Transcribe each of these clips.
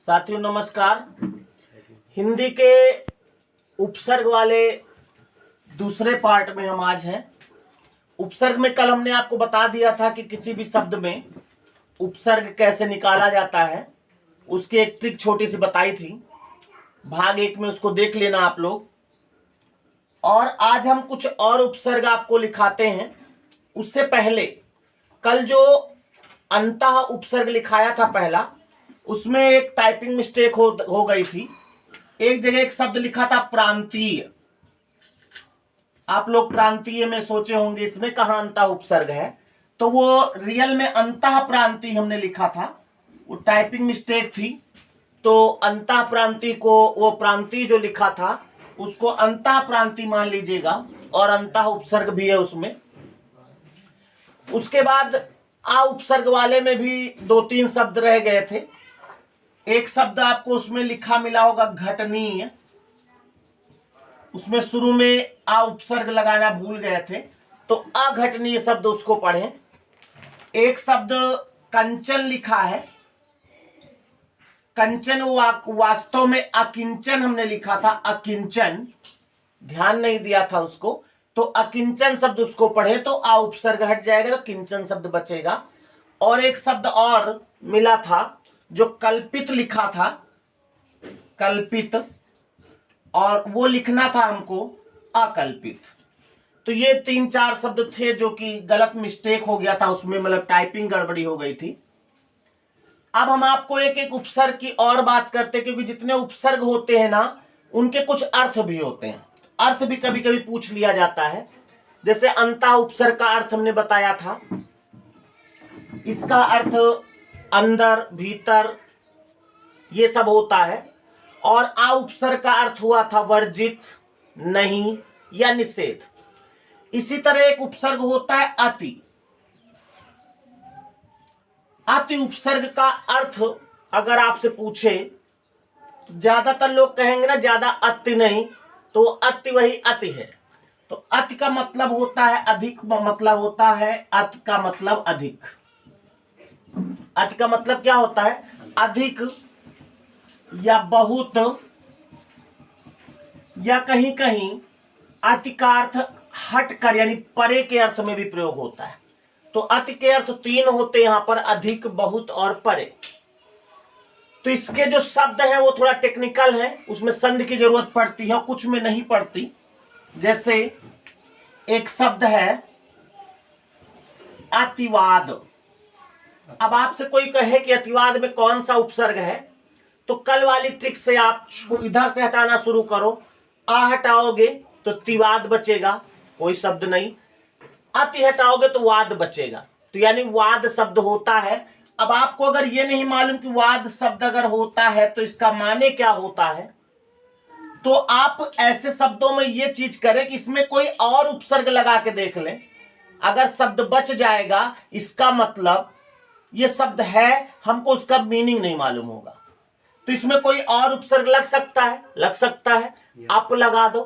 साथियों नमस्कार। हिंदी के उपसर्ग वाले दूसरे पार्ट में हम आज हैं। उपसर्ग में कल हमने आपको बता दिया था कि किसी भी शब्द में उपसर्ग कैसे निकाला जाता है, उसकी एक ट्रिक छोटी सी बताई थी। भाग 1 में उसको देख लेना आप लोग। और आज हम कुछ और उपसर्ग आपको लिखाते हैं। उससे पहले कल जो अंतः उपसर्ग लिखाया था पहला, उसमें एक टाइपिंग मिस्टेक हो गई थी। एक जगह एक शब्द लिखा था प्रांतीय। आप लोग प्रांतीय में सोचे होंगे इसमें कहाँ अंतः उपसर्ग है, तो वो रियल में अंतः प्रांतीय हमने लिखा था, वो टाइपिंग मिस्टेक थी। तो अंतः प्रांतीय को वो प्रांतीय जो लिखा था उसको अंतः प्रांतीय मान लीजिएगा, और अंतः उपसर्ग भी है उसमें। उसके बाद आ उपसर्ग वाले में भी 2-3 शब्द रह गए थे। एक शब्द आपको उसमें लिखा मिला होगा घटनीय, उसमें शुरू में आ उपसर्ग लगाना भूल गए थे, तो अघटनीय शब्द उसको पढ़ें। एक शब्द कंचन लिखा है, कंचन वास्तव में अकिंचन हमने लिखा था, अकिंचन, ध्यान नहीं दिया था उसको, तो अकिंचन शब्द उसको पढ़े तो आ उपसर्ग हट जाएगा, तो किंचन शब्द बचेगा। और एक शब्द और मिला था जो कल्पित लिखा था, कल्पित, और वो लिखना था हमको अकल्पित। तो ये 3-4 शब्द थे जो कि गलत मिस्टेक हो गया था उसमें, मतलब टाइपिंग गड़बड़ी हो गई थी। अब हम आपको एक एक उपसर्ग की और बात करते हैं, क्योंकि जितने उपसर्ग होते हैं ना उनके कुछ अर्थ भी होते हैं। अर्थ भी कभी कभी पूछ लिया जाता है। जैसे अंतः उपसर्ग का अर्थ हमने बताया था, इसका अर्थ अंदर, भीतर, ये सब होता है। और आ उपसर्ग का अर्थ हुआ था वर्जित, नहीं या निषेध। इसी तरह एक उपसर्ग होता है अति। अति उपसर्ग का अर्थ अगर आपसे पूछे तो ज्यादातर लोग कहेंगे ना ज्यादा अति नहीं, तो अति वही अति है। तो अति का मतलब होता है अधिक, मतलब होता है अति का मतलब अधिक। अति का मतलब क्या होता है? अधिक या बहुत, या कहीं कहीं अति का अर्थ हट कर यानी परे के अर्थ में भी प्रयोग होता है। तो अति के अर्थ 3 होते हैं यहां पर, अधिक, बहुत और परे। तो इसके जो शब्द है वो थोड़ा टेक्निकल है, उसमें संधि की जरूरत पड़ती है, कुछ में नहीं पड़ती। जैसे एक शब्द है अतिवाद। अब आपसे कोई कहे कि अतिवाद में कौन सा उपसर्ग है, तो कल वाली ट्रिक से आप इधर से हटाना शुरू करो। आ हटाओगे तो तिवाद बचेगा, कोई शब्द नहीं। अति हटाओगे तो वाद बचेगा, तो यानी वाद शब्द होता है। अब आपको अगर ये नहीं मालूम कि वाद शब्द अगर होता है तो इसका माने क्या होता है, तो आप ऐसे शब्दों में ये चीज करें कि इसमें कोई और उपसर्ग लगा के देख लें। अगर शब्द बच जाएगा इसका मतलब ये शब्द है, हमको उसका मीनिंग नहीं मालूम होगा, तो इसमें कोई और उपसर्ग लग सकता है, लग सकता है। अप लगा दो,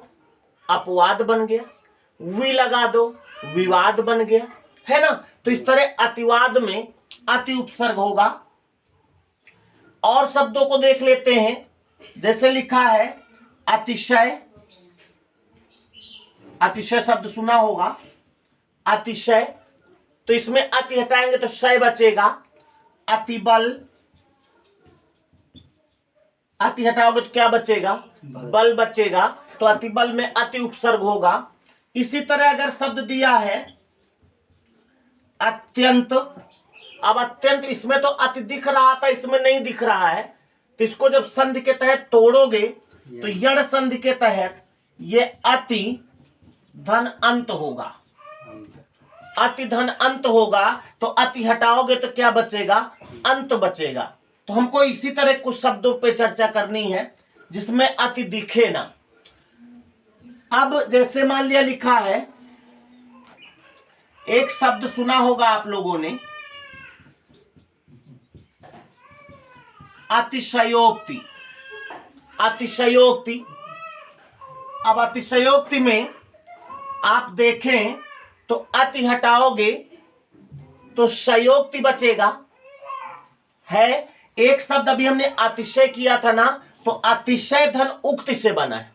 अपवाद बन गया। वि लगा दो, विवाद बन गया, है ना। तो इस तरह अतिवाद में अति उपसर्ग होगा। और शब्दों को देख लेते हैं। जैसे लिखा है अतिशय, अतिशय शब्द सुना होगा, अतिशय, तो इसमें अति हटाएंगे तो शय बचेगा। अतिबल, अति हटाओगे तो क्या बचेगा? बल बचेगा। तो अतिबल में अति उपसर्ग होगा। इसी तरह अगर शब्द दिया है अत्यंत, अब अत्यंत, इसमें तो अति दिख रहा था, इसमें नहीं दिख रहा है, तो इसको जब संधि के तहत तोड़ोगे तो यण संधि के तहत ये अति धन अंत होगा। अति धन अंत होगा, तो अति हटाओगे तो क्या बचेगा? अंत बचेगा। तो हमको इसी तरह कुछ शब्दों पे चर्चा करनी है जिसमें अति दिखे ना। अब जैसे मान लिया लिखा है, एक शब्द सुना होगा आप लोगों ने, अतिशयोक्ति। अतिशयोक्ति, अब अतिशयोक्ति में आप देखें तो अति हटाओगे तो शयोक्ति बचेगा, है एक शब्द अभी हमने अतिशय किया था ना, तो अतिशय धन उक्त से बना है।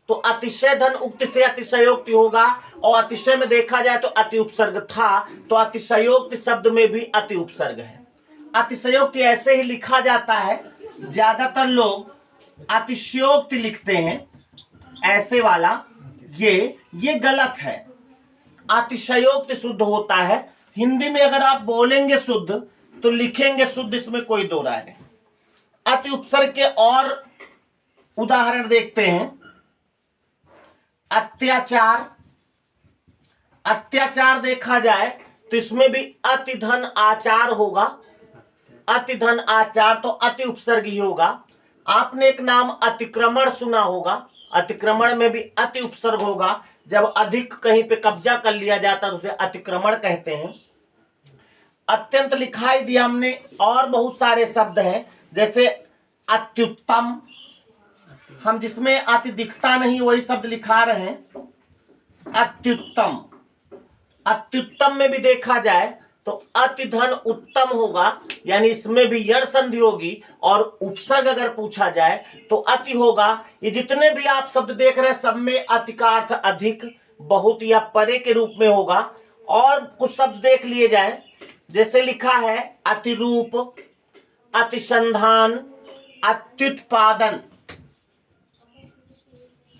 तो अतिशय धन उक्त से अतिशयोक्ति होगा, और अतिशय में देखा जाए तो अति उपसर्ग था, तो अतिशयोक्ति शब्द में भी अति उपसर्ग है। अतिशयोक्ति ऐसे ही लिखा जाता है, ज्यादातर लोग अतिशयोक्ति लिखते हैं ऐसे वाला, ये गलत है। अतिशयोक्ति शुद्ध होता है। हिंदी में अगर आप बोलेंगे शुद्ध तो लिखेंगे शुद्ध, इसमें कोई दो राय नहीं। अति उपसर्ग के और उदाहरण देखते हैं। अत्याचार, अत्याचार देखा जाए तो इसमें भी अति धन आचार होगा। अति धन आचार तो अति उपसर्ग ही होगा। आपने एक नाम अतिक्रमण सुना होगा, अतिक्रमण में भी अति उपसर्ग होगा। जब अधिक कहीं पे कब्जा कर लिया जाता है तो उसे अतिक्रमण कहते हैं। अत्यंत लिखाई दिया हमने, और बहुत सारे शब्द हैं जैसे अत्युत्तम, हम जिसमें अति दिखता नहीं वही शब्द लिखा रहे हैं, अत्युत्तम। अत्युत्तम में भी देखा जाए तो अति धन उत्तम होगा, यानी इसमें भी यण संधि होगी, और उपसर्ग अगर पूछा जाए तो अति होगा। ये जितने भी आप शब्द देख रहे हैं सब में अति का अर्थ अधिक, बहुत या परे के रूप में होगा। और कुछ शब्द देख लिए जाए, जैसे लिखा है अतिरूप, अतिसंधान, अत्युत्पादन।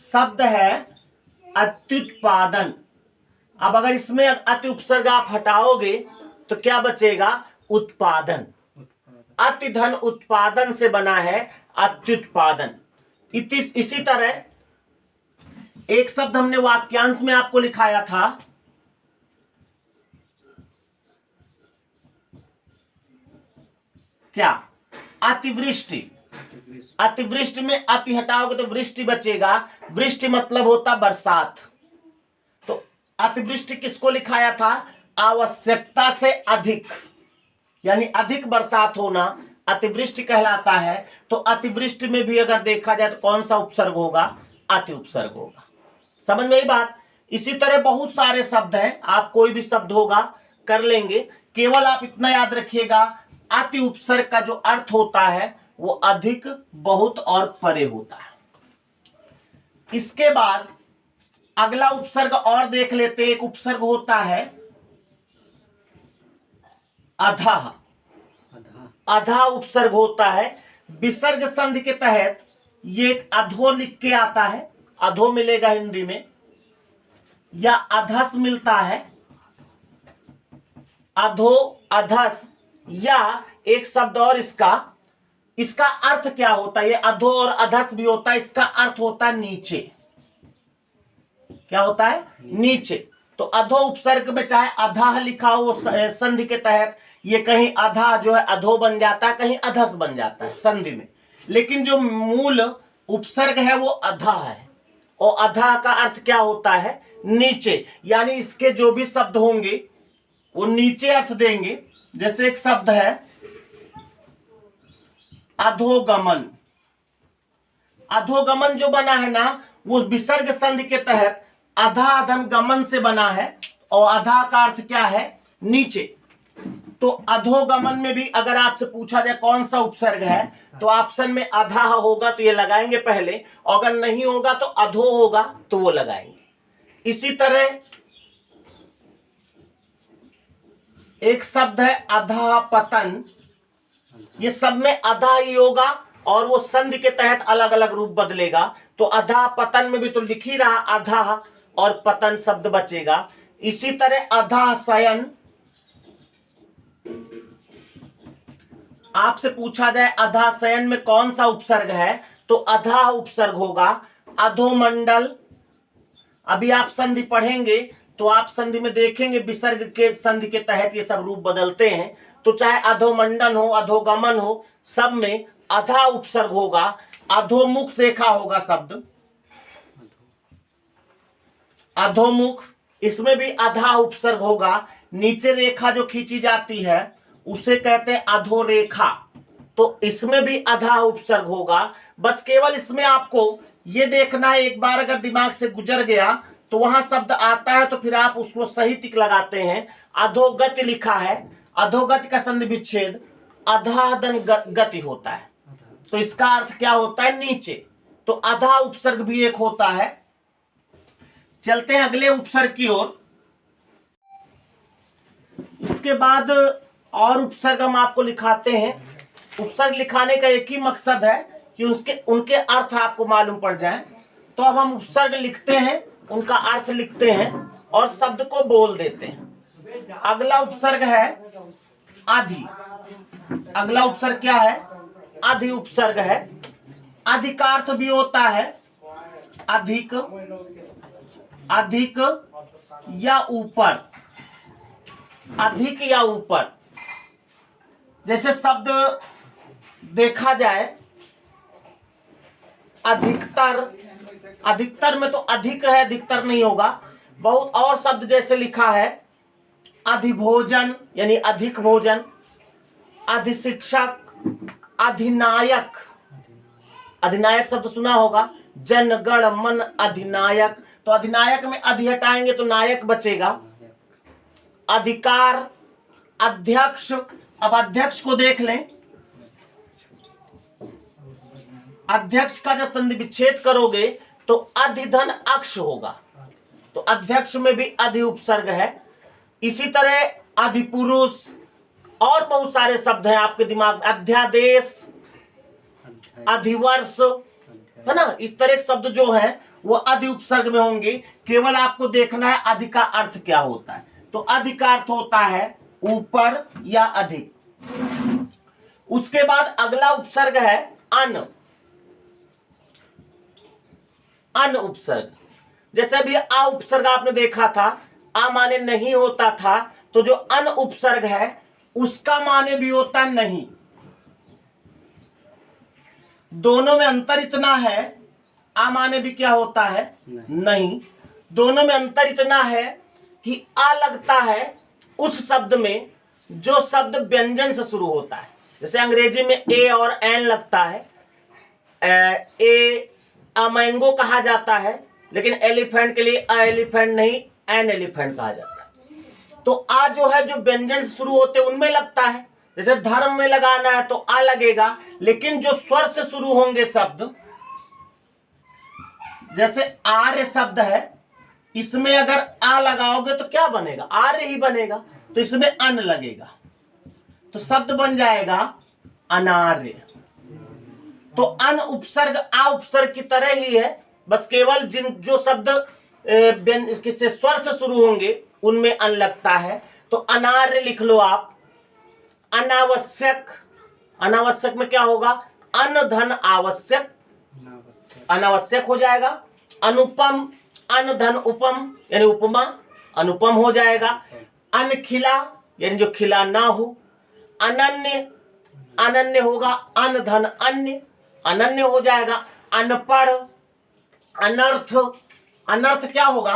शब्द है अत्युत्पादन। अब अगर इसमें अति उपसर्ग आप हटाओगे तो क्या बचेगा? उत्पादन। अति धन उत्पादन से बना है अत्युत्पादन। इसी तरह एक शब्द हमने वाक्यांश में आपको लिखाया था, क्या? अतिवृष्टि। अतिवृष्टि में अति हटाओगे तो वृष्टि बचेगा। वृष्टि मतलब होता बरसात। तो अतिवृष्टि किसको लिखाया था? आवश्यकता से अधिक, यानी अधिक बरसात होना अतिवृष्टि कहलाता है। तो अतिवृष्टि में भी अगर देखा जाए तो कौन सा उपसर्ग होगा? अति उपसर्ग होगा। समझ में आई बात? इसी तरह बहुत सारे शब्द हैं, आप कोई भी शब्द होगा कर लेंगे। केवल आप इतना याद रखिएगा, अति उपसर्ग का जो अर्थ होता है वो अधिक, बहुत और परे होता है। इसके बाद अगला उपसर्ग और देख लेते। एक उपसर्ग होता है अधा। अधा उपसर्ग होता है। विसर्ग संधि के तहत ये एक अधो लिख के आता है, अधो मिलेगा हिंदी में, या अधस मिलता है, अधो, अधस। या एक शब्द और इसका अर्थ क्या होता है? ये अधो और अधस भी होता है, इसका अर्थ होता है नीचे। क्या होता है? नीचे। तो अधो उपसर्ग में चाहे अधा लिखा हो संधि के तहत, ये कहीं अधा जो है अधो बन जाता है, कहीं अधस बन जाता है संधि में, लेकिन जो मूल उपसर्ग है वो अधा है। और अधा का अर्थ क्या होता है? नीचे। यानी इसके जो भी शब्द होंगे वो नीचे अर्थ देंगे। जैसे एक शब्द है अधोगमन। अधोगमन जो बना है ना, वो विसर्ग संधि के तहत अधा अधन गमन से बना है, और अधा का अर्थ क्या है? नीचे। तो अधोगमन में भी अगर आपसे पूछा जाए कौन सा उपसर्ग है, तो ऑप्शन में अधा होगा तो ये लगाएंगे पहले, और अगर नहीं होगा तो अधो होगा तो वो लगाएंगे। इसी तरह एक शब्द है अधा पतन। ये सब में अधा ही होगा, और वो संधि के तहत अलग अलग रूप बदलेगा। तो अधा पतन में भी तो लिख ही रहा अधा, और पतन शब्द बचेगा। इसी तरह अधा शयन। आपसे पूछा जाए अधा शयन में कौन सा उपसर्ग है, तो अधा उपसर्ग होगा। अधोमंडल। अभी आप संधि पढ़ेंगे तो आप संधि में देखेंगे विसर्ग के संधि के तहत ये सब रूप बदलते हैं। तो चाहे अधोमंडन हो, अधोगमन हो, सब में अधा उपसर्ग होगा। अधोमुख देखा होगा शब्द, अधोमुख, इसमें भी अधा उपसर्ग होगा। नीचे रेखा जो खींची जाती है उसे कहते हैं अधोरेखा, तो इसमें भी अधा उपसर्ग होगा। बस केवल इसमें आपको ये देखना है, एक बार अगर दिमाग से गुजर गया तो वहां शब्द आता है तो फिर आप उसको सही टिक लगाते हैं। अधोगति लिखा है, अधोगति का संधि विच्छेद, अधाधन गति होता है। तो इसका अर्थ क्या होता है? नीचे। तो अधा उपसर्ग भी एक होता है। चलते हैं अगले उपसर्ग की ओर। इसके बाद और उपसर्ग हम आपको लिखाते हैं। उपसर्ग लिखाने का एक ही मकसद है कि उनके अर्थ आपको मालूम पड़ जाए। तो अब हम उपसर्ग लिखते हैं, उनका अर्थ लिखते हैं और शब्द को बोल देते हैं। अगला उपसर्ग है अधि। अगला उपसर्ग क्या है? अधि उपसर्ग है। अधि का अर्थ भी होता है अधिक, अधिक या ऊपर, अधिक या ऊपर। जैसे शब्द देखा जाए अधिकतर, अधिकतर में तो अधिक है, अधिकतर नहीं होगा। बहुत और शब्द जैसे लिखा है अधिभोजन यानी अधिक भोजन, अधिशिक्षक, अधिनायक। अधिनायक शब्द सुना होगा, जन गण मन अधिनायक। तो अधिनायक में अधि हटाएंगे तो नायक बचेगा। अधिकार, अध्यक्ष। अब अध्यक्ष को देख लें। अध्यक्ष का जब संधि विच्छेद करोगे तो अधिधन अक्ष होगा। तो अध्यक्ष में भी अधि उपसर्ग है। इसी तरह अधिपुरुष और बहुत सारे शब्द हैं आपके दिमाग में। अध्यादेश, अधिवर्ष, है ना। इस तरह के शब्द जो हैं वो अधि उपसर्ग में होंगे। केवल आपको देखना है अधि का अर्थ क्या होता है। तो अधि का अर्थ होता है ऊपर या अधिक। उसके बाद अगला उपसर्ग है अन। अन उपसर्ग। जैसे अभी आ उपसर्ग आपने देखा था, आ माने नहीं होता था। तो जो अन उपसर्ग है उसका माने भी होता नहीं। दोनों में अंतर इतना है, आ माने भी क्या होता है? नहीं। दोनों में अंतर इतना है कि आ लगता है उस शब्द में जो शब्द व्यंजन से शुरू होता है। जैसे अंग्रेजी में ए और एन लगता है। ए मैंगो कहा जाता है, लेकिन एलिफेंट के लिए अ एलिफेंट नहीं, एन एलिफेंट कहा जाता है। तो आ जो है जो व्यंजन से शुरू होते उनमें लगता है। जैसे धर्म में लगाना है तो आ लगेगा, लेकिन जो स्वर से शुरू होंगे शब्द, जैसे आर्य शब्द है, इसमें अगर आ लगाओगे तो क्या बनेगा? आर्य ही बनेगा। तो इसमें अन लगेगा तो शब्द बन जाएगा अनार्य। तो अन उपसर्ग आ उपसर्ग की तरह ही है, बस केवल जो शब्द किससे स्वर से शुरू होंगे उनमें अन लगता है। तो अनार्य लिख लो आप। अनावश्यक, अनावश्यक में क्या होगा? अन धन आवश्यक, अनावश्यक हो जाएगा। अनुपम, अन धन उपम यानी उपमा, अनुपम हो जाएगा। अनखिला यानी जो खिला ना हो। अनन्य, अनन्य होगा, अन धन अन्य, अनन्य हो जाएगा। अनपढ़, अनर्थ, अनर्थ क्या होगा?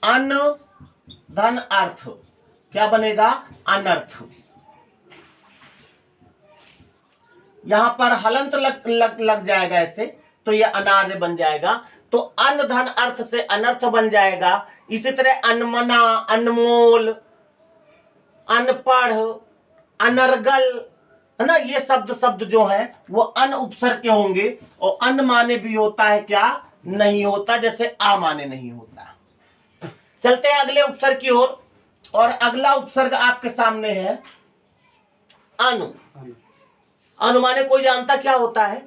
अन धन अर्थ, क्या बनेगा? अनर्थ। यहां पर हलंत लग जाएगा ऐसे, तो यह अनार्य बन जाएगा। तो अन धन अर्थ से अनर्थ बन जाएगा। इसी तरह अनमना, अनमोल, अनपढ़, अनर्गल, है ना। ये शब्द जो है वो अन उपसर्ग के होंगे। और अन माने भी होता है क्या? नहीं होता, जैसे आ माने नहीं होता। चलते हैं अगले उपसर्ग की ओर। और अगला उपसर्ग आपके सामने है अनु। अनु माने कोई जानता क्या होता है?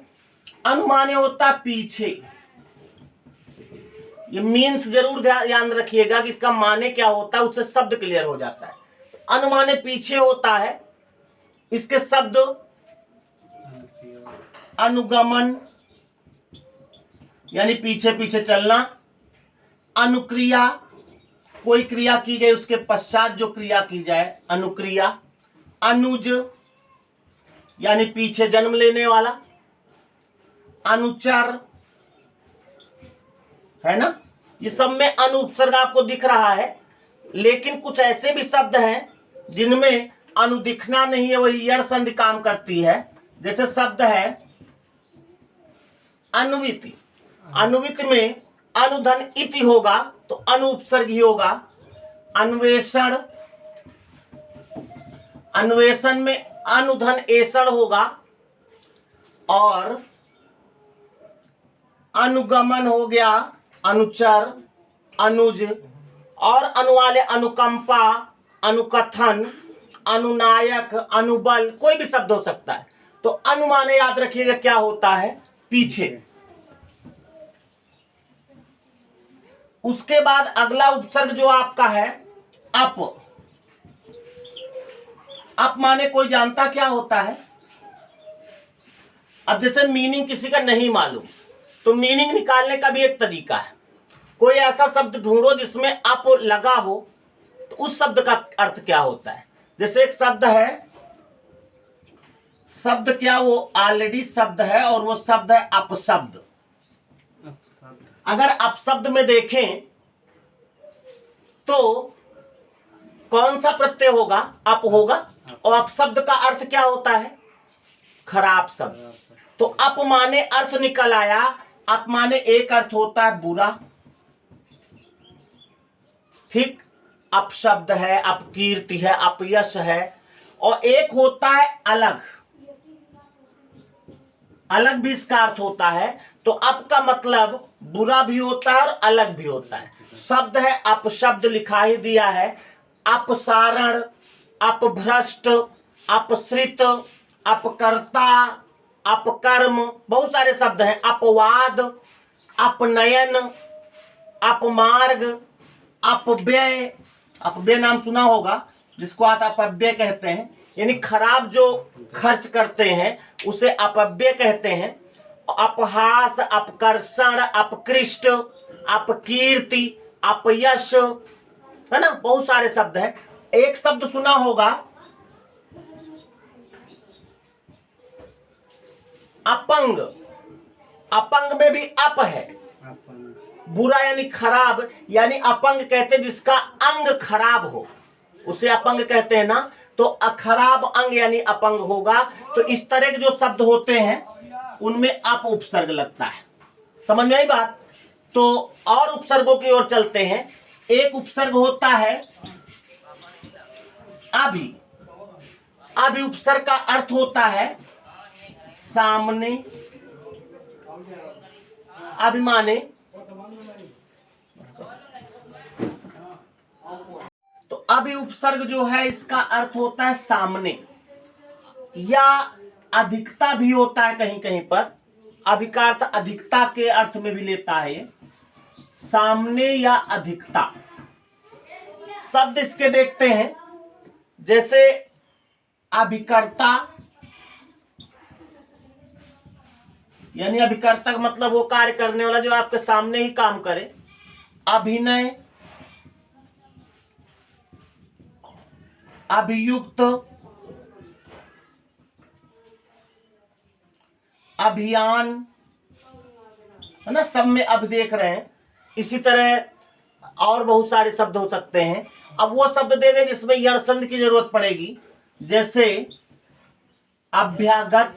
अनु माने होता पीछे। ये मीन्स जरूर याद रखिएगा कि इसका माने क्या होता है, उससे शब्द क्लियर हो जाता है। अनु माने पीछे होता है। इसके शब्द अनुगमन यानी पीछे पीछे चलना। अनुक्रिया, कोई क्रिया की गई उसके पश्चात जो क्रिया की जाए, अनुक्रिया। अनुज यानी पीछे जन्म लेने वाला। अनुचर, है ना। ये सब में अनु उपसर्ग आपको दिख रहा है। लेकिन कुछ ऐसे भी शब्द हैं जिनमें अनु दिखना नहीं है, वही यर संधि काम करती है। जैसे शब्द है अनुविति। अनुविति में अनुधन इति होगा तो अनु उपसर्ग ही होगा। अन्वेषण, अन्वेषण में अनुधन एषण होगा और अनुगमन हो गया अनुचर अनुज और अनु वाले अनुकंपा अनुकथन अनुनायक अनुबल कोई भी शब्द हो सकता है। तो अनु माने याद रखिएगा क्या होता है पीछे। उसके बाद अगला उपसर्ग जो आपका है अप। अप माने कोई जानता क्या होता है। अब जैसे मीनिंग किसी का नहीं मालूम तो मीनिंग निकालने का भी एक तरीका है। कोई ऐसा शब्द ढूंढो जिसमें अप लगा हो तो उस शब्द का अर्थ क्या होता है। जैसे एक शब्द है, शब्द क्या वो ऑलरेडी शब्द है और वो शब्द है अपशब्द। अगर अपशब्द में देखें तो कौन सा प्रत्यय होगा अप होगा और अपशब्द का अर्थ क्या होता है खराब शब्द। तो अप माने अर्थ निकल आया। अप माने एक अर्थ होता है बुरा, ठीक, अपशब्द है अपकीर्ति है अपयश है और एक होता है अलग। अलग भी इसका अर्थ होता है। तो अप का मतलब बुरा भी होता है और अलग भी होता है। शब्द है अपशब्द लिखा ही दिया है। अपसारण अपभ्रष्ट अपसृत अपकर्ता अपकर्म बहुत सारे शब्द हैं। अपवाद अपनयन अपमार्ग अपव्यय। अपव्यय नाम सुना होगा जिसको आप अपव्यय कहते हैं, यानी खराब जो खर्च करते हैं उसे अपव्यय कहते हैं। अपहास अपकर्षण अपकृष्ट अपकीर्ति अपयश है ना, बहुत सारे शब्द हैं। एक शब्द सुना होगा अपंग। अपंग में भी अप है, बुरा यानी खराब, यानी अपंग कहते हैं जिसका अंग खराब हो उसे अपंग कहते हैं ना। तो खराब अंग यानी अपंग होगा। तो इस तरह के जो शब्द होते हैं उनमें अप उपसर्ग लगता है। समझ में आई बात। तो और उपसर्गों की ओर चलते हैं। एक उपसर्ग होता है अभि। अभि उपसर्ग का अर्थ होता है सामने, अभिमाने। तो अभि उपसर्ग जो है इसका अर्थ होता है सामने या अधिकता भी होता है कहीं कहीं पर। अभि का अर्थ अधिकता के अर्थ में भी लेता है ये, सामने या अधिकता। शब्द इसके देखते हैं जैसे अभिकर्ता, यानी अभिकर्ता का मतलब वो कार्य करने वाला जो आपके सामने ही काम करे। अभिनय अभियुक्त अभियान है ना, सब में अब देख रहे हैं। इसी तरह और बहुत सारे शब्द हो सकते हैं। अब वो शब्द दे दें जिसमें यरसंध की जरूरत पड़ेगी, जैसे अभ्यागत।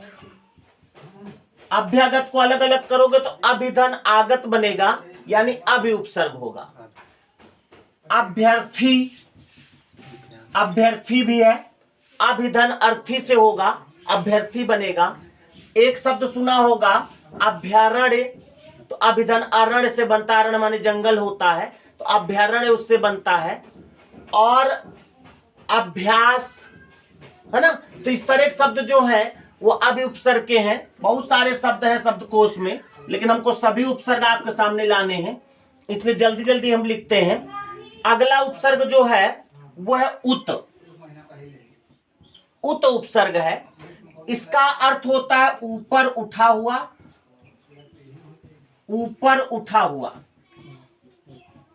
अभ्यागत को अलग अलग करोगे तो अभिधन आगत बनेगा, यानी अभि उपसर्ग होगा। अभ्यर्थी, अभ्यर्थी भी है, अभिधन अर्थी से होगा, अभ्यर्थी बनेगा। एक शब्द सुना होगा अभ्यारण्य, तो अभिधन अरण्य से बनता है। अरण्य माने जंगल होता है, तो अभ्यारण्य उससे बनता है। और अभ्यास है ना। तो इस तरह के शब्द जो है वो अभि उपसर्ग के हैं। बहुत सारे शब्द हैं शब्दकोश में, लेकिन हमको सभी उपसर्ग आपके सामने लाने हैं, इसलिए जल्दी जल्दी हम लिखते हैं। अगला उपसर्ग जो है वो है उत। उत उपसर्ग है। इसका अर्थ होता है ऊपर उठा हुआ, ऊपर उठा हुआ।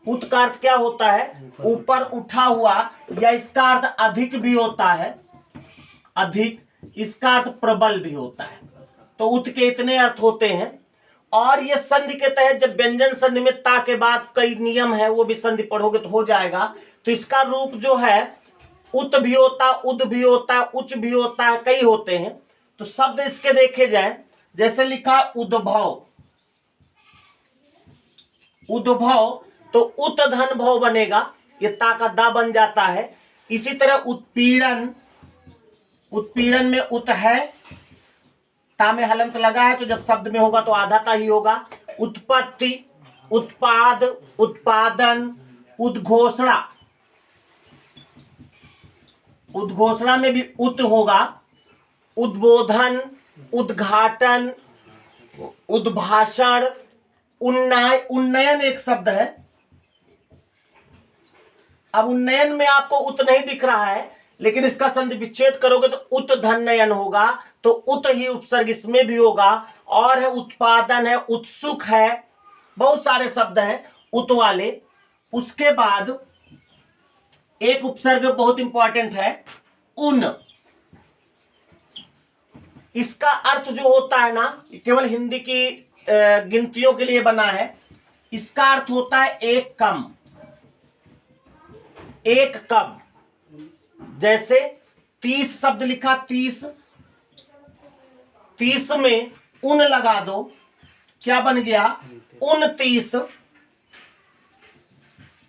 उत का अर्थ क्या होता है ऊपर उठा हुआ, या इसका अर्थ अधिक भी होता है, अधिक। इसका अर्थ प्रबल भी होता है। तो उत के इतने अर्थ होते हैं। और ये संधि के तहत जब व्यंजन संधि में ता के बाद कई नियम है, वो भी संधि पढ़ोगे तो हो जाएगा। तो इसका रूप जो है उत भी होता है, उद भी होता है, उच्च भी होता है, कई होते हैं। तो शब्द इसके देखे जाए, जैसे लिखा उद्भव, उद्भव, तो उत धन भव बनेगा, ये ता का दा बन जाता है। इसी तरह उत्पीड़न, उत्पीड़न में उत है, ता में हलंत लगा है, तो जब शब्द में होगा तो आधा का ही होगा। उत्पत्ति, उत्पाद, उत्पादन, उद्घोषणा, उद्घोषणा में भी उत होगा। उद्बोधन, उद्घाटन, उद्भाषण, उन्नयन एक शब्द है। अब उन्नयन में आपको उत नहीं दिख रहा है, लेकिन इसका संधि विच्छेद करोगे तो उत धन्ययन होगा, तो उत ही उपसर्ग इसमें भी होगा। और है उत्पादन है, उत्सुक है, बहुत सारे शब्द हैं उत वाले। उसके बाद एक उपसर्ग बहुत इंपॉर्टेंट है, उन। इसका अर्थ जो होता है ना, केवल हिंदी की गिनतियों के लिए बना है। इसका अर्थ होता है एक कम, एक कम। जैसे 30 शब्द लिखा, 30, 30 में उन लगा दो, क्या बन गया? 29,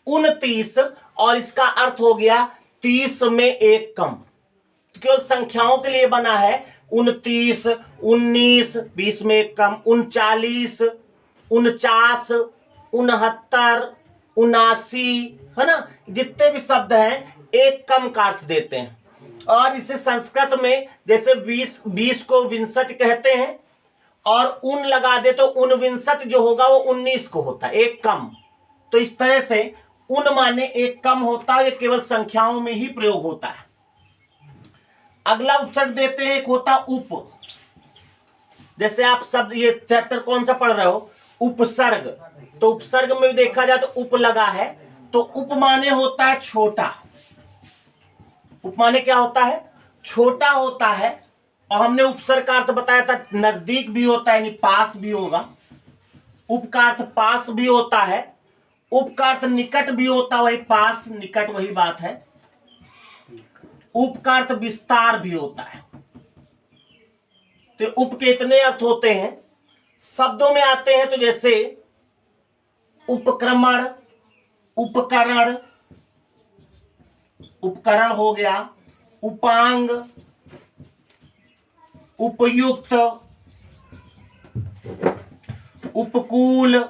29। और इसका अर्थ हो गया 30 में एक कम। तो केवल संख्याओं के लिए बना है। 29, 19, 20 में एक कम, 39, 49, 69, 79, है ना। जितने भी शब्द हैं एक कम का अर्थ देते हैं। और इसे संस्कृत में जैसे 20 को विंशति कहते हैं, और उन लगा दे तो उनविंशति जो होगा वो 19 को होता है, एक कम। तो इस तरह से उन माने एक कम होता है, ये केवल संख्याओं में ही प्रयोग होता है। अगला उपसर्ग देते हैं, एक होता उप। जैसे आप शब्द, ये चैप्टर कौन सा पढ़ रहे हो? उपसर्ग। तो उपसर्ग में भी देखा जाए तो उप लगा है, तो उप माने होता है छोटा। उप माने क्या होता है? छोटा होता है। और हमने उपसर्ग का अर्थ बताया था, नजदीक भी होता है, यानी पास भी होगा। उप का अर्थ पास भी होता है, उप का अर्थ निकट भी होता है, वही पास निकट वही बात है। उप का अर्थ विस्तार भी होता है। तो उप के इतने अर्थ होते हैं। शब्दों में आते हैं तो जैसे उपक्रमण, उपकरण, उपकरण हो गया, उपांग, उपयुक्त, उपकूल,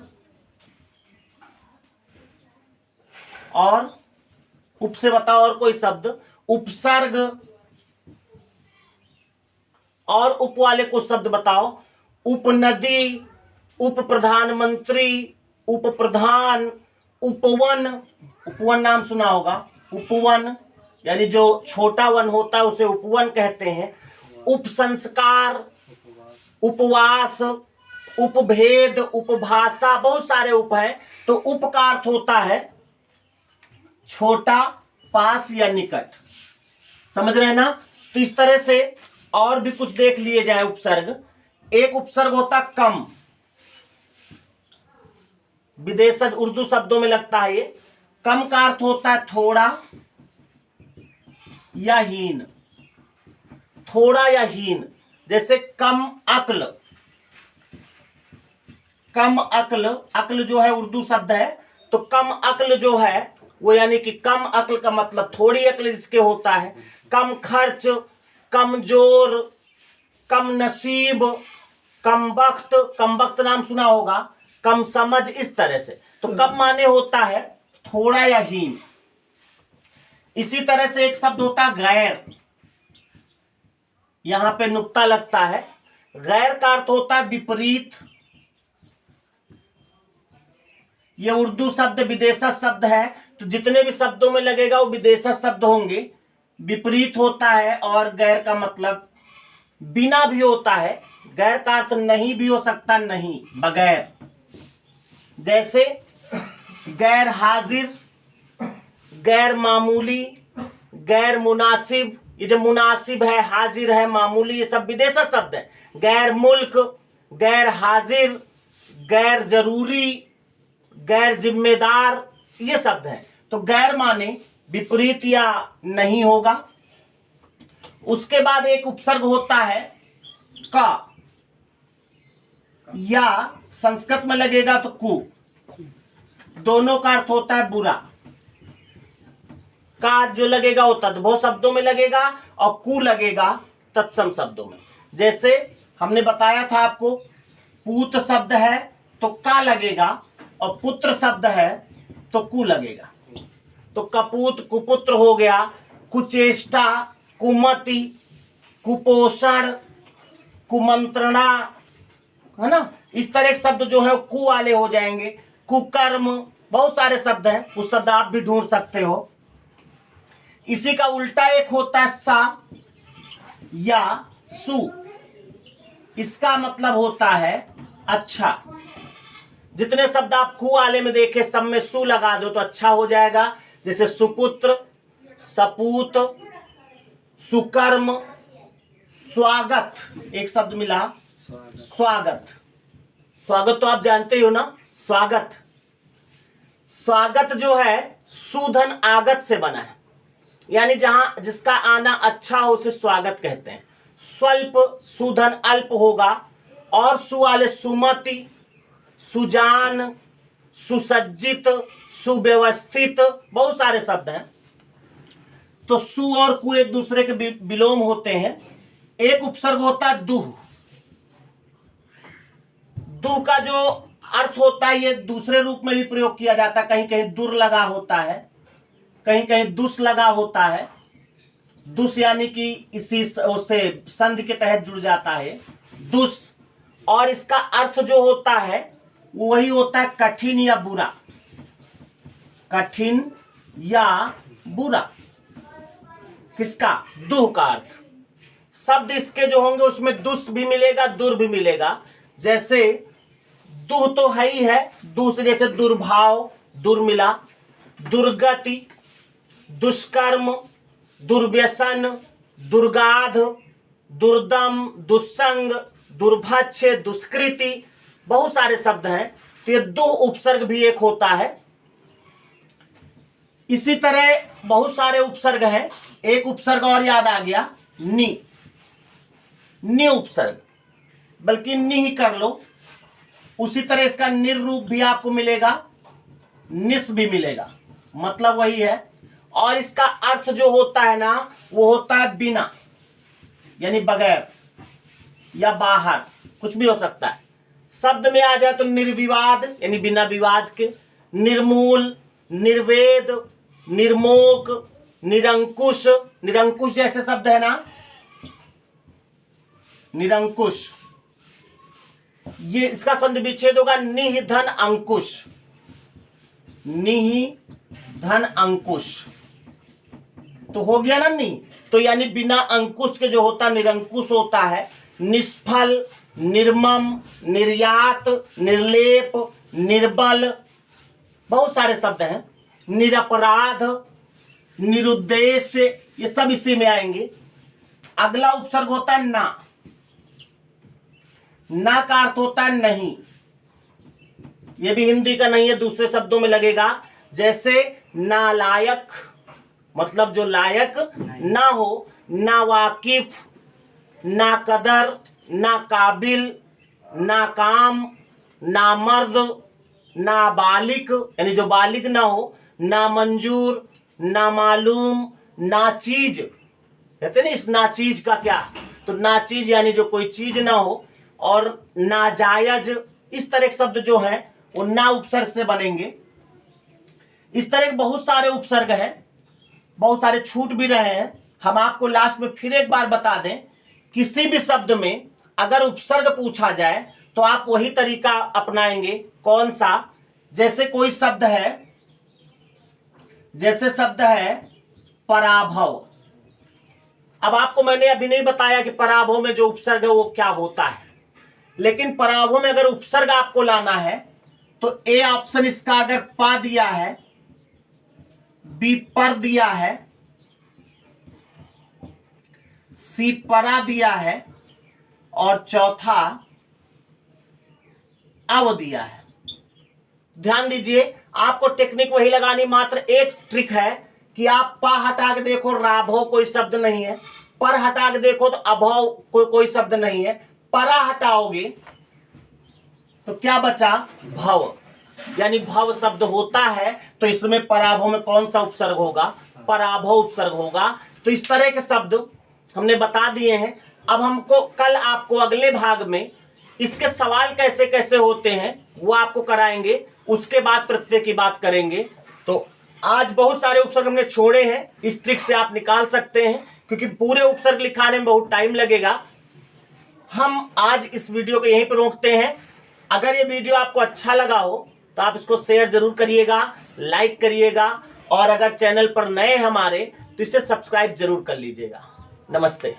और उप से बताओ और कोई शब्द, उपसर्ग। और उप वाले कुछ शब्द बताओ, उपनदी, उप प्रधानमंत्री, उप प्रधान, उपवन। उपवन नाम सुना होगा, उपवन यानी जो छोटा वन होता है उसे उपवन कहते हैं। उपसंस्कार, उपवास, उपभेद, उपभाषा, बहुत सारे उप हैं। तो उप का अर्थ होता है छोटा, पास या निकट। समझ रहे हैं ना। तो इस तरह से और भी कुछ देख लिए जाए उपसर्ग। एक उपसर्ग होता कम, विदेशज उर्दू शब्दों में लगता है ये। कम का अर्थ होता है थोड़ा या हीन, थोड़ा या हीन। जैसे कम अक्ल, कम अक्ल, अक्ल जो है उर्दू शब्द है, तो कम अक्ल जो है वो यानी कि कम अक्ल का मतलब थोड़ी अक्ल जिसके होता है। कम खर्च, कमजोर, कम नसीब, कम वक्त नाम सुना होगा, कम समझ, इस तरह से। तो कम माने होता है थोड़ा या हीन। इसी तरह से एक शब्द होता है गैर, यहां पे नुक्ता लगता है। गैर का अर्थ होता है विपरीत। ये उर्दू शब्द विदेशज शब्द है, तो जितने भी शब्दों में लगेगा वो विदेशज शब्द होंगे। विपरीत होता है। और गैर का मतलब बिना भी होता है। गैर का अर्थ नहीं भी हो सकता, नहीं, बगैर। जैसे गैर हाजिर, गैर मामूली, गैर मुनासिब। ये जो मुनासिब है, हाजिर है, मामूली, ये सब विदेशज शब्द है। गैर मुल्क, गैर हाजिर, गैर जरूरी, गैर जिम्मेदार, ये शब्द है। तो गैर माने विपरीत या नहीं होगा। उसके बाद एक उपसर्ग होता है का, या संस्कृत में लगेगा तो कु। दोनों का अर्थ होता है बुरा। का जो लगेगा वो तद्भव शब्दों में लगेगा और कु लगेगा तत्सम शब्दों में। जैसे हमने बताया था आपको, पूत शब्द है तो का लगेगा और पुत्र शब्द है तो कु लगेगा। तो कपूत कुपुत्र हो गया, कुचेष्टा, कुमति, कुपोषण, कुमंत्रणा, है ना। इस तरह के शब्द जो है कु वाले हो जाएंगे। कुकर्म, बहुत सारे शब्द हैं, उस शब्द आप भी ढूंढ सकते हो। इसी का उल्टा एक होता है सा या सु। इसका मतलब होता है अच्छा। जितने शब्द आप कु वाले में देखे सब में सु लगा दो तो अच्छा हो जाएगा। जैसे सुपुत्र, सपूत, सुकर्म, स्वागत, एक शब्द मिला स्वागत। स्वागत तो आप जानते हो ना, स्वागत। स्वागत जो है सुधन आगत से बना है, यानी जहां जिसका आना अच्छा हो उसे स्वागत कहते हैं। स्वल्प सुधन अल्प होगा। और सु वाले सुमति, सुजान, सुसज्जित, सुव्यवस्थित, बहुत सारे शब्द हैं। तो सु और कु एक दूसरे के विलोम होते हैं। एक उपसर्ग होता है दुह। दुह का जो अर्थ होता है ये दूसरे रूप में भी प्रयोग किया जाता है। कहीं कहीं दुर लगा होता है, कहीं कहीं दुस लगा होता है। दुस यानी कि इसी उससे संधि के तहत जुड़ जाता है, दुस। और इसका अर्थ जो होता है वो वही होता है कठिन या बुरा, कठिन या बुरा। किसका? दुह का अर्थ। शब्द इसके जो होंगे उसमें दुस भी मिलेगा, दुर भी मिलेगा। जैसे दुह तो है ही है, दुह से जैसे दुर्भाव, दुर मिला, दुर्गति, दुष्कर्म, दुर्व्यसन, दुर्गाध, दुर्दम, दुस्संग, दुर्भक्ष्य, दुष्कृति, बहुत सारे शब्द हैं। तो ये दो उपसर्ग भी एक होता है। इसी तरह बहुत सारे उपसर्ग हैं। एक उपसर्ग और याद आ गया, नि। नि उपसर्ग, बल्कि नि ही कर लो। उसी तरह इसका निर्रूप भी आपको मिलेगा, निस भी मिलेगा, मतलब वही है। और इसका अर्थ जो होता है ना वो होता है बिना, यानी बगैर या बाहर, कुछ भी हो सकता है। शब्द में आ जाए तो निर्विवाद यानी बिना विवाद के, निर्मूल, निर्वेद, निर्मोक, निरंकुश। निरंकुश जैसे शब्द है ना, निरंकुश, ये इसका संधि विच्छेद होगा निह धन अंकुश, निह धन अंकुश। तो हो गया ना नि, तो यानी बिना अंकुश के जो होता निरंकुश होता है। निष्फल, निर्मम, निर्यात, निर्लेप, निर्बल, बहुत सारे शब्द हैं। निरपराध, निरुद्देश्य, ये सब इसी में आएंगे। अगला उपसर्ग होता है ना। ना का अर्थ होता है नहीं। ये भी हिंदी का नहीं है, दूसरे शब्दों में लगेगा। जैसे नालायक, मतलब जो लायक ना हो, ना वाकिफ, ना कदर, ना काबिल, ना काम, ना मर्द, ना बालिक यानी जो बालिग ना हो, ना मंजूर, ना मालूम, ना चीज। कहते ना इस ना चीज का क्या, तो ना चीज यानी जो कोई चीज ना हो। और नाजायज, इस तरह के शब्द जो हैं वो ना उपसर्ग से बनेंगे। इस तरह के बहुत सारे उपसर्ग हैं, बहुत सारे छूट भी रहे हैं। हम आपको लास्ट में फिर एक बार बता दें, किसी भी शब्द में अगर उपसर्ग पूछा जाए तो आप वही तरीका अपनाएंगे। कौन सा? जैसे कोई शब्द है, जैसे शब्द है पराभव। अब आपको मैंने अभी नहीं बताया कि पराभव में जो उपसर्ग है वो क्या होता है, लेकिन पराभव में अगर उपसर्ग आपको लाना है तो ए ऑप्शन इसका अगर पा दिया है, बी पर दिया है, सी परा दिया है और चौथा अव दिया है। ध्यान दीजिए, आपको टेक्निक वही लगानी, मात्र एक ट्रिक है कि आप पा हटा के देखो, राभव कोई शब्द नहीं है। पर हटा के देखो तो अभव कोई शब्द नहीं है। परा हटाओगे तो क्या बचा? भव, यानी भव शब्द होता है। तो इसमें पराभव में कौन सा उपसर्ग होगा? पराभव उपसर्ग होगा। तो इस तरह के शब्द हमने बता दिए हैं। अब हमको कल आपको अगले भाग में इसके सवाल कैसे कैसे होते हैं वो आपको कराएंगे, उसके बाद प्रत्यय की बात करेंगे। तो आज बहुत सारे उपसर्ग हमने छोड़े हैं, इस ट्रिक से आप निकाल सकते हैं, क्योंकि पूरे उपसर्ग लिखाने में बहुत टाइम लगेगा। हम आज इस वीडियो को यहीं पर रोकते हैं। अगर ये वीडियो आपको अच्छा लगा हो तो आप इसको शेयर जरूर करिएगा, लाइक करिएगा, और अगर चैनल पर नए हमारे तो इसे सब्सक्राइब जरूर कर लीजिएगा। नमस्ते।